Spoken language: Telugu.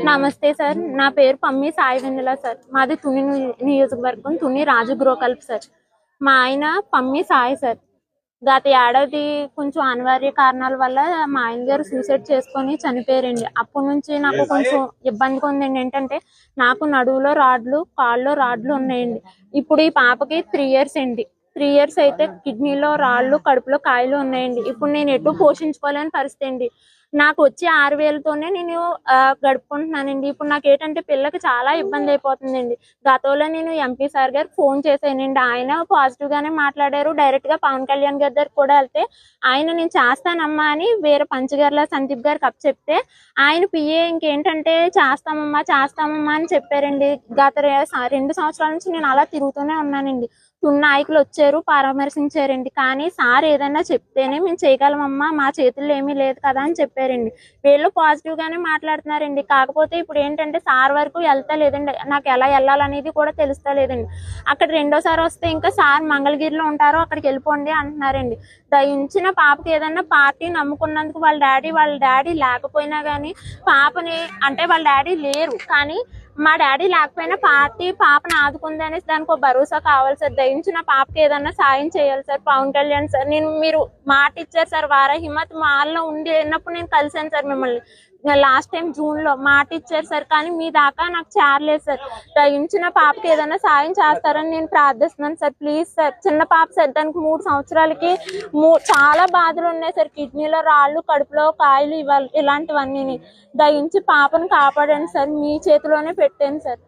నమస్తే సార్, నా పేరు పమ్మి సాయి వెన్నెల సార్. మాది తుని నియోజకవర్గం, తుని రాజు గృహకల్ప్ సార్. మా ఆయన పమ్మి సాయి సార్. గత ఏడాది కొంచెం అనివార్య కారణాల వల్ల మా ఆయన గారు సూసైడ్ చేసుకొని చనిపోయారండి. అప్పటి నుంచి నాకు కొంచెం ఇబ్బందిగా ఉందండి. ఏంటంటే నాకు నడువులో రాడ్లు, కాళ్ళలో రాడ్లు ఉన్నాయండి. ఇప్పుడు ఈ పాపకి 3 years అండి. 3 years అయితే కిడ్నీలో రాళ్ళు, కడుపులో కాయలు ఉన్నాయండి. ఇప్పుడు నేను ఎటు పోషించుకోలేని పరిస్థితి అండి. నాకు వచ్చే 6,000తోనే నేను గడుపుకుంటున్నానండి. ఇప్పుడు నాకు ఏంటంటే పిల్లకి చాలా ఇబ్బంది అయిపోతుందండి. గతంలో నేను ఎంపీ సార్ గారికి ఫోన్ చేశానండి. ఆయన పాజిటివ్ గానే మాట్లాడారు. డైరెక్ట్ గా పవన్ కళ్యాణ్ గారి దగ్గర కూడా వెళ్తే ఆయన నేను చేస్తానమ్మా అని వేరే పంచగర్ల సందీప్ గారికి చెప్తే ఆయన పిఏ ఇంకేంటంటే చేస్తామమ్మా అని చెప్పారండి. గత 2 సంవత్సరాల నుంచి నేను అలా తిరుగుతూనే ఉన్నానండి. నాయకులు వచ్చారు, పరామర్శించారండి. కానీ సార్ ఏదైనా చెప్తేనే మేము చేయగలమమ్మా, మా చేతుల్లో ఏమీ లేదు కదా అని చెప్పారండి. వీళ్ళు పాజిటివ్ గానే మాట్లాడుతున్నారండి. కాకపోతే ఇప్పుడు ఏంటంటే సార్ వరకు వెళ్తా లేదండి. నాకు ఎలా వెళ్ళాలనేది కూడా తెలుస్తా లేదండి. అక్కడ రెండోసారి వస్తే ఇంకా సార్ మంగళగిరిలో ఉంటారు, అక్కడికి వెళ్ళిపోండి అంటున్నారండి. దయించిన పాపకి ఏదన్నా పార్టీ నమ్ముకున్నందుకు వాళ్ళ డాడీ లేకపోయినా కానీ పాపని అంటే వాళ్ళ డాడీ లేరు, కానీ మా డాడీ లేకపోయినా పాపను ఆదుకుంది అనేసి దానికి ఒక భరోసా కావాలి సార్. దయించిన పాపకి ఏదన్నా సాయం చేయాలి సార్. పవన్ కళ్యాణ్ సార్, మీరు మాట ఇచ్చారు సార్. వారాహిమత్ మాల్లో ఉండి వెళ్ళినప్పుడు నేను కలిసాను సార్ మిమ్మల్ని. లాస్ట్ టైం June లో మాట ఇచ్చారు సార్, కానీ మీ దాకా నాకు చేరలేదు సార్. దయించిన పాపకి ఏదైనా సాయం చేస్తారని నేను ప్రార్థిస్తున్నాను సార్. Please sir. చిన్న పాప సార్, దానికి 3 సంవత్సరాలకి చాలా బాధలు ఉన్నాయి సార్. కిడ్నీలో రాళ్ళు, కడుపులో కాయలు, ఇలాంటివన్నీ. దయించి పాపను కాపాడండి సార్. మీ చేతిలోనే పెట్టాను సార్.